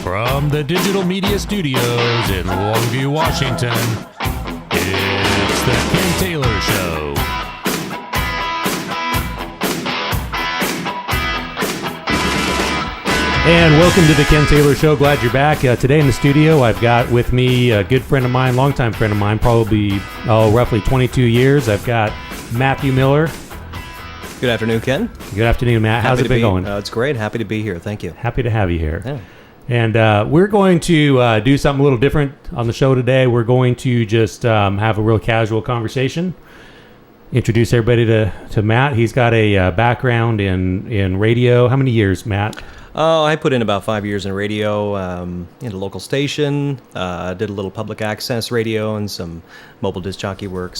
From the Digital Media Studios in Longview, Washington, it's The Ken Taylor Show. And welcome to The Ken Taylor Show. Glad you're back. Today in the studio, I've got with me a good friend of mine, longtime friend of mine, probably roughly 22 years. I've got Matthew Miller. Good afternoon, Ken. Good afternoon, Matt. How's it been going? It's great. Happy to be here. Thank you. Happy to have you here. Yeah. And we're going to do something a little different on the show today. We're going to just have a real casual conversation. Introduce everybody to Matt. He's got a background in radio. How many years, Matt? I put in about 5 years in radio, in a local station, did a little public access radio and some mobile disc jockey work.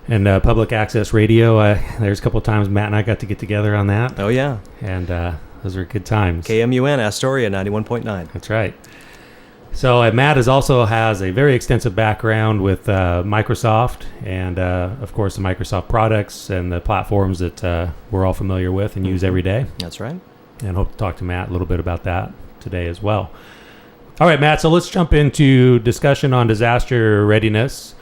And public access radio, there's a couple of times Matt and I got to get together on that. Oh, yeah. And those were good times. KMUN, Astoria, 91.9. That's right. So Matt also has a very extensive background with Microsoft and, of course, the Microsoft products and the platforms that we're all familiar with and use every day. That's right. And hope to talk to Matt a little bit about that today as well. All right, Matt, so let's jump into discussion on disaster readiness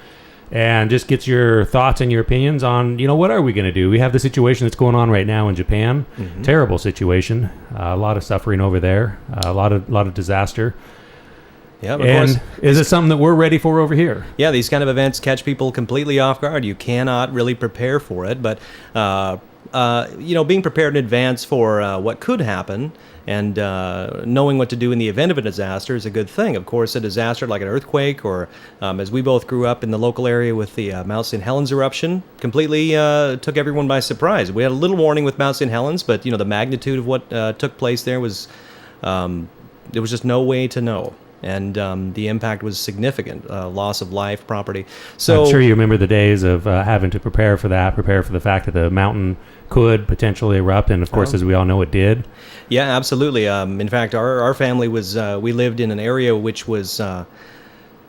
and just get your thoughts and your opinions on, what are we going to do? We have the situation that's going on right now in Japan. Mm-hmm. Terrible situation. A lot of suffering over there. A lot of disaster. Yeah, of and course. Is it something that we're ready for over here? Yeah, these kind of events catch people completely off guard. You cannot really prepare for it, but being prepared in advance for what could happen and knowing what to do in the event of a disaster is a good thing. Of course, a disaster like an earthquake or as we both grew up in the local area with the Mount St. Helens eruption completely took everyone by surprise. We had a little warning with Mount St. Helens, but the magnitude of what took place there was there was just no way to know. And the impact was significant, loss of life, property. So I'm sure you remember the days of having to prepare for the fact that the mountain could potentially erupt, and of course, as we all know, it did. Yeah, absolutely. In fact, our family was, we lived in an area which was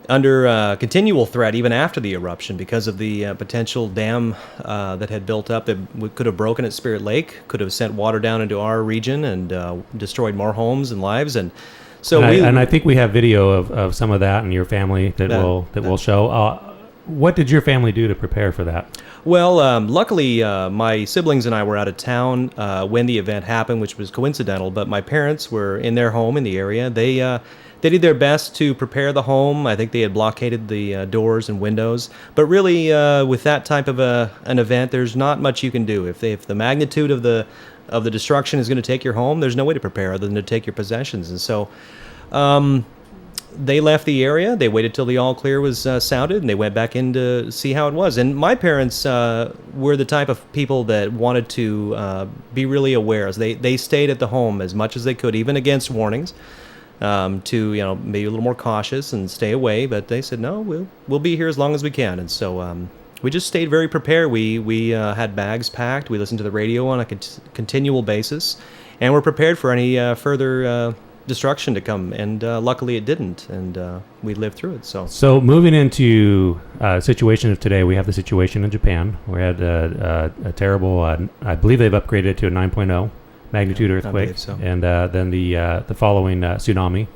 under continual threat even after the eruption because of the potential dam that had built up that could have broken at Spirit Lake, could have sent water down into our region and destroyed more homes and lives. And so I think we have video of some of that in your family that will show. What did your family do to prepare for that? Well, luckily, my siblings and I were out of town when the event happened, which was coincidental. But my parents were in their home in the area. They did their best to prepare the home. I think they had blockaded the doors and windows. But really, with that type of an event, there's not much you can do. If the magnitude of the destruction is going to take your home, there's no way to prepare other than to take your possessions. And so they left the area. They waited till the all clear was sounded, and they went back in to see how it was. And my parents were the type of people that wanted to be really aware. So they stayed at the home as much as they could, even against warnings, to maybe a little more cautious and stay away. But they said, no, we'll be here as long as we can. And so we just stayed very prepared. We had bags packed. We listened to the radio on a continual basis, and we're prepared for any further destruction to come. And luckily, it didn't, and we lived through it. So moving into situation of today, we have the situation in Japan. We had a terrible. I believe they've upgraded it to a 9.0 magnitude earthquake, I believe so. And then the following tsunami,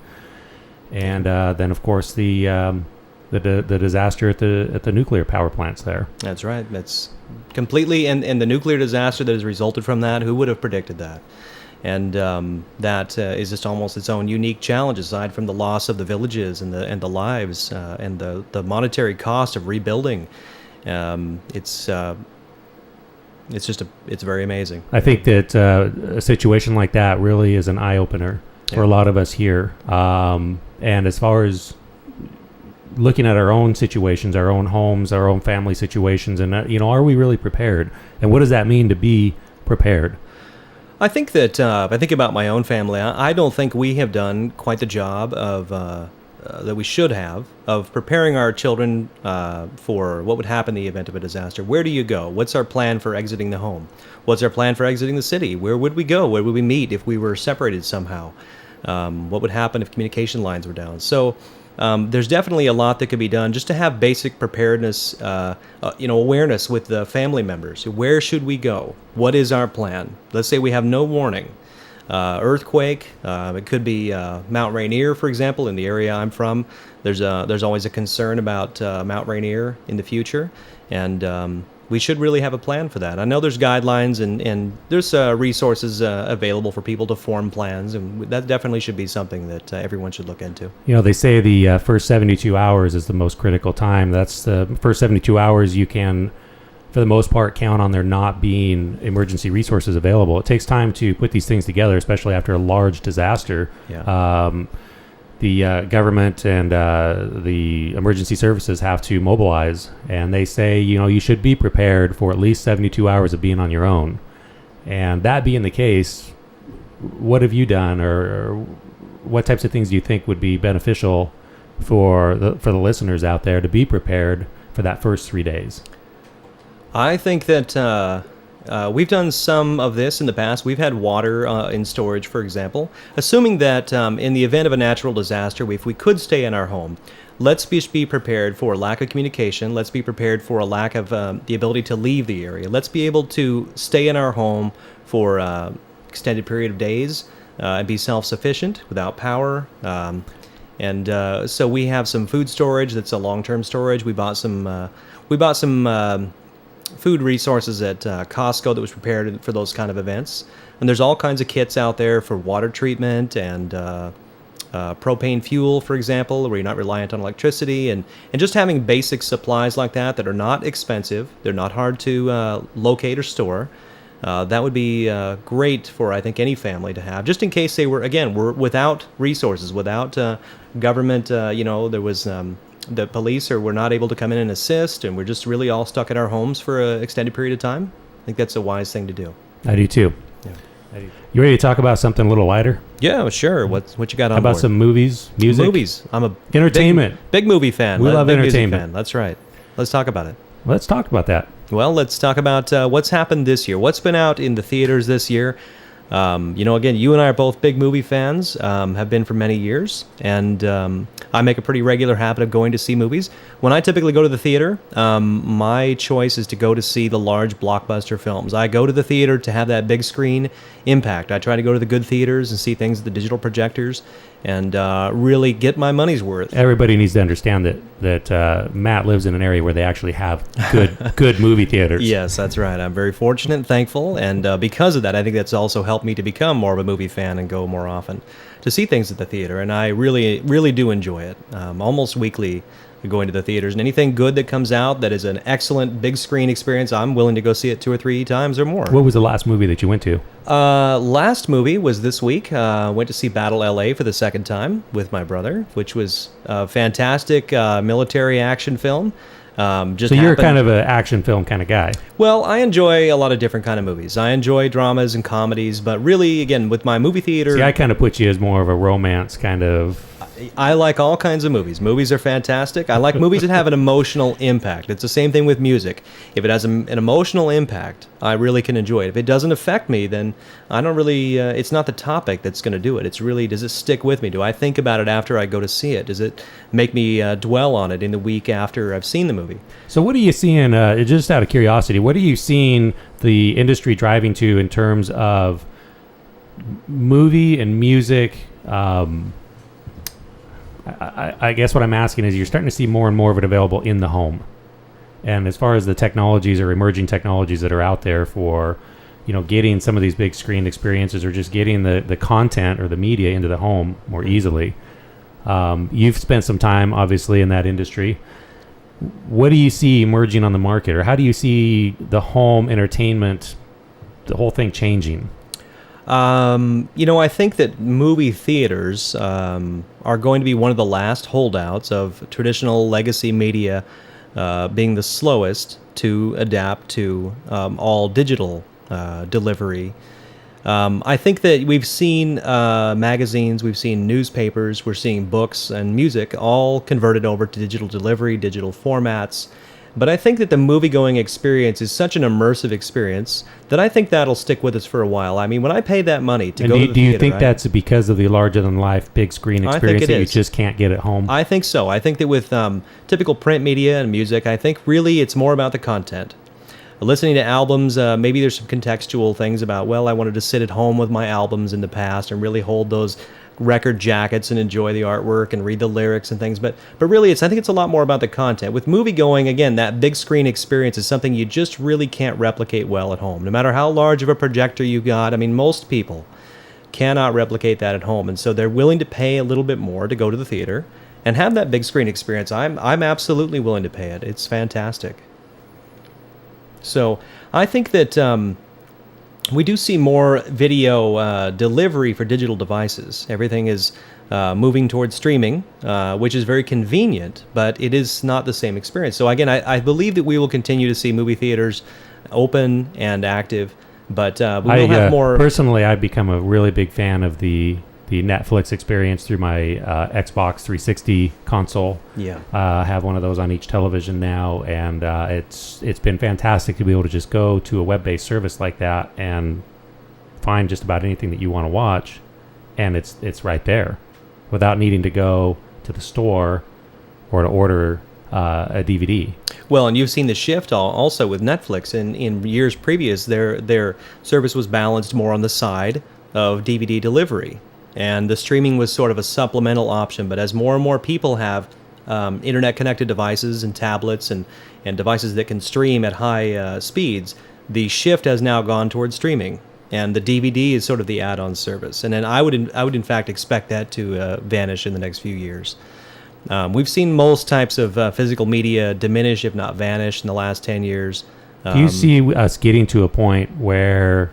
and then of course the disaster at the nuclear power plants there. That's right. That's completely, and the nuclear disaster that has resulted from that, who would have predicted that? And that is just almost its own unique challenge, aside from the loss of the villages and the lives and the monetary cost of rebuilding. It's very amazing. I think that a situation like that really is an eye opener for a lot of us here. And as far as looking at our own situations, our own homes, our own family situations, and are we really prepared? And what does that mean to be prepared? I think that if I think about my own family, I don't think we have done quite the job of that we should have of preparing our children for what would happen in the event of a disaster. Where do you go? What's our plan for exiting the home? What's our plan for exiting the city? Where would we go? Where would we meet if we were separated somehow? What would happen if communication lines were down? So there's definitely a lot that could be done just to have basic preparedness, awareness with the family members. Where should we go? What is our plan? Let's say we have no warning. earthquake. It could be Mount Rainier, for example, in the area I'm from. There's always a concern about Mount Rainier in the future, and we should really have a plan for that. I know there's guidelines and there's resources available for people to form plans, and that definitely should be something that everyone should look into. You know, they say the first 72 hours is the most critical time. That's the first 72 hours you can, for the most part, count on there not being emergency resources available. It takes time to put these things together, especially after a large disaster. Yeah. The government and the emergency services have to mobilize, and they say, you know, you should be prepared for at least 72 hours of being on your own. And that being the case, what have you done, or what types of things do you think would be beneficial for the listeners out there to be prepared for that first 3 days? I think that we've done some of this in the past. We've had water in storage, for example. Assuming that in the event of a natural disaster, if we could stay in our home, let's be prepared for a lack of communication. Let's be prepared for a lack of the ability to leave the area. Let's be able to stay in our home for extended period of days and be self-sufficient without power. So we have some food storage that's a long-term storage. We bought some food resources at Costco that was prepared for those kind of events. And there's all kinds of kits out there for water treatment and propane fuel, for example, where you're not reliant on electricity, and just having basic supplies like that are not expensive. They're not hard to locate or store. That would be great for, I think, any family to have, just in case they were without resources, without government, there was... the police were not able to come in and assist, and we're just really all stuck at our homes for an extended period of time. I think that's a wise thing to do. I do too. Yeah. You ready to talk about something a little lighter? Yeah, sure. What you got on How about board? some movies, music? Movies. I'm a entertainment. Big movie fan. We love Big music entertainment. fan. That's right. Let's talk about it. Let's talk about that. Well, let's talk about what's happened this year. What's been out in the theaters this year? Again, you and I are both big movie fans, have been for many years, and I make a pretty regular habit of going to see movies. When I typically go to the theater, my choice is to go to see the large blockbuster films. I go to the theater to have that big screen impact. I try to go to the good theaters and see things at the digital projectors and really get my money's worth. Everybody needs to understand that Matt lives in an area where they actually have good movie theaters. Yes, that's right. I'm very fortunate and thankful, and because of that, I think that's also helped me to become more of a movie fan and go more often to see things at the theater, and I really, really do enjoy it. Almost weekly going to the theaters, and anything good that comes out that is an excellent big screen experience, I'm willing to go see it 2 or 3 times or more. What was the last movie that you went to? Last movie was this week. Went to see Battle LA for the second time with my brother, which was a fantastic military action film. So you're kind of an action film kind of guy. Well, I enjoy a lot of different kind of movies. I enjoy dramas and comedies, but really, again, with my movie theater... See, I kind of put you as more of a romance kind of... I like all kinds of movies. Movies are fantastic. I like movies that have an emotional impact. It's the same thing with music. If it has an emotional impact, I really can enjoy it. If it doesn't affect me, then I don't really... it's not the topic that's going to do it. It's really, does it stick with me? Do I think about it after I go to see it? Does it make me dwell on it in the week after I've seen the movie? So what are you seeing, just out of curiosity, what are you seeing the industry driving to in terms of movie and music? I guess what I'm asking is, you're starting to see more and more of it available in the home. And as far as the technologies or emerging technologies that are out there for, getting some of these big screen experiences or just getting the content or the media into the home more easily. You've spent some time, obviously, in that industry. What do you see emerging on the market, or how do you see the home entertainment, the whole thing changing? I think that movie theaters are going to be one of the last holdouts of traditional legacy media, being the slowest to adapt to all digital delivery. I think that we've seen magazines, we've seen newspapers, we're seeing books and music all converted over to digital delivery, digital formats. But I think that the movie-going experience is such an immersive experience that I think that'll stick with us for a while. I mean, when I pay that money to go to the theater... Do you think that's because of the larger-than-life big screen experience that you just can't get at home? I think so. I think that with typical print media and music, I think really it's more about the content. listening to albums, maybe there's some contextual things about, well, I wanted to sit at home with my albums in the past and really hold those record jackets and enjoy the artwork and read the lyrics and things. But really, I think it's a lot more about the content. With movie going, again, that big screen experience is something you just really can't replicate well at home. No matter how large of a projector you got, I mean, most people cannot replicate that at home. And so they're willing to pay a little bit more to go to the theater and have that big screen experience. I'm absolutely willing to pay it. It's fantastic. So I think that we do see more video delivery for digital devices. Everything is moving towards streaming, which is very convenient, but it is not the same experience. So again, I believe that we will continue to see movie theaters open and active, but we will have more. Personally, I've become a really big fan of the Netflix experience through my Xbox 360 console. Yeah, I have one of those on each television now, and it's been fantastic to be able to just go to a web-based service like that and find just about anything that you want to watch, and it's right there, without needing to go to the store or to order a DVD. Well, and you've seen the shift also with Netflix. In years previous, their service was balanced more on the side of DVD delivery. And the streaming was sort of a supplemental option. But as more and more people have internet-connected devices and tablets and devices that can stream at high speeds, the shift has now gone towards streaming. And the DVD is sort of the add-on service. And then I would in fact expect that to vanish in the next few years. We've seen most types of physical media diminish, if not vanish, in the last 10 years. Do you see us getting to a point where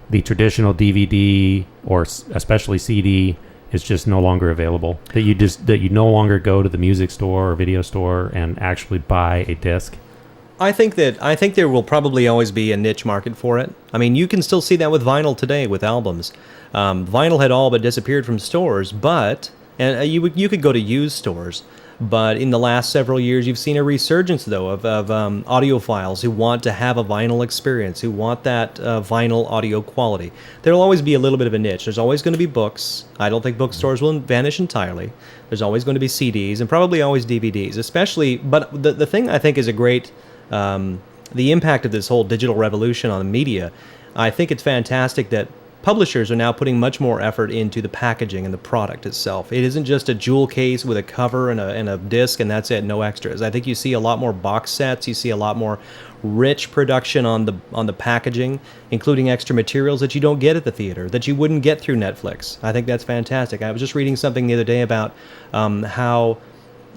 the traditional DVD or especially CD is just no longer available? That you no longer go to the music store or video store and actually buy a disc? I think there will probably always be a niche market for it. I mean, you can still see that with vinyl today with albums. Vinyl had all but disappeared from stores, but you could go to used stores. But in the last several years, you've seen a resurgence, though, of audiophiles who want to have a vinyl experience, who want that vinyl audio quality. There will always be a little bit of a niche. There's always going to be books. I don't think bookstores will vanish entirely. There's always going to be CDs and probably always DVDs, especially. But the thing I think is a great, the impact of this whole digital revolution on the media, I think it's fantastic that publishers are now putting much more effort into the packaging and the product itself. It isn't just a jewel case with a cover and a disc and that's it, no extras. I think you see a lot more box sets. You see a lot more rich production on the packaging, including extra materials that you don't get at the theater, that you wouldn't get through Netflix. I think that's fantastic. I was just reading something the other day about how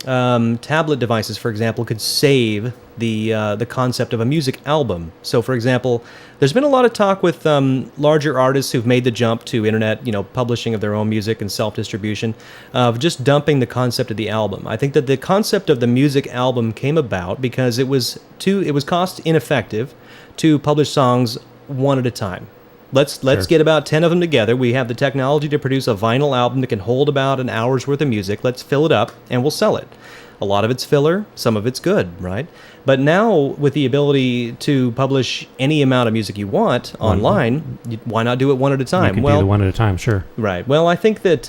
tablet devices, for example, could save the concept of a music album. So, for example, there's been a lot of talk with larger artists who've made the jump to internet, publishing of their own music and self-distribution, of just dumping the concept of the album. I think that the concept of the music album came about because it was cost ineffective to publish songs one at a time. Let's get about 10 of them together. We have the technology to produce a vinyl album that can hold about an hour's worth of music. Let's fill it up and we'll sell it. A lot of it's filler, some of it's good, right? But now with the ability to publish any amount of music you want online, why not do it one at a time? You can do it one at a time, sure. Right. Well, I think that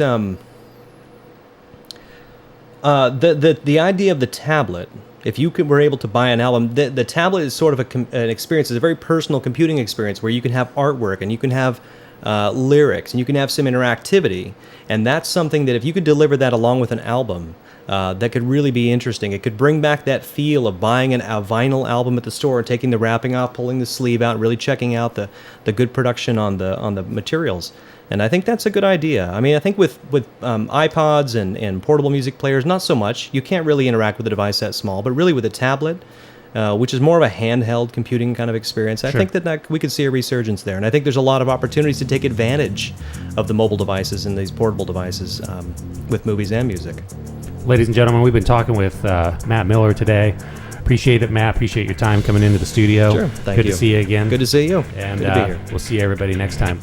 the idea of the tablet, if you were able to buy an album, the tablet is sort of an experience. It's a very personal computing experience where you can have artwork and you can have lyrics and you can have some interactivity. And that's something that if you could deliver that along with an album, that could really be interesting. It could bring back that feel of buying a vinyl album at the store, taking the wrapping off, pulling the sleeve out, and really checking out the good production on the materials. And I think that's a good idea. I mean, I think with iPods and portable music players, not so much. You can't really interact with a device that small, but really with a tablet, which is more of a handheld computing kind of experience, I think that we could see a resurgence there. And I think there's a lot of opportunities to take advantage of the mobile devices and these portable devices with movies and music. Ladies and gentlemen, we've been talking with Matt Miller today. Appreciate it, Matt. Appreciate your time coming into the studio. Sure. Thank you. Good to to see you again. Good to see you. And good to be here. We'll see everybody next time.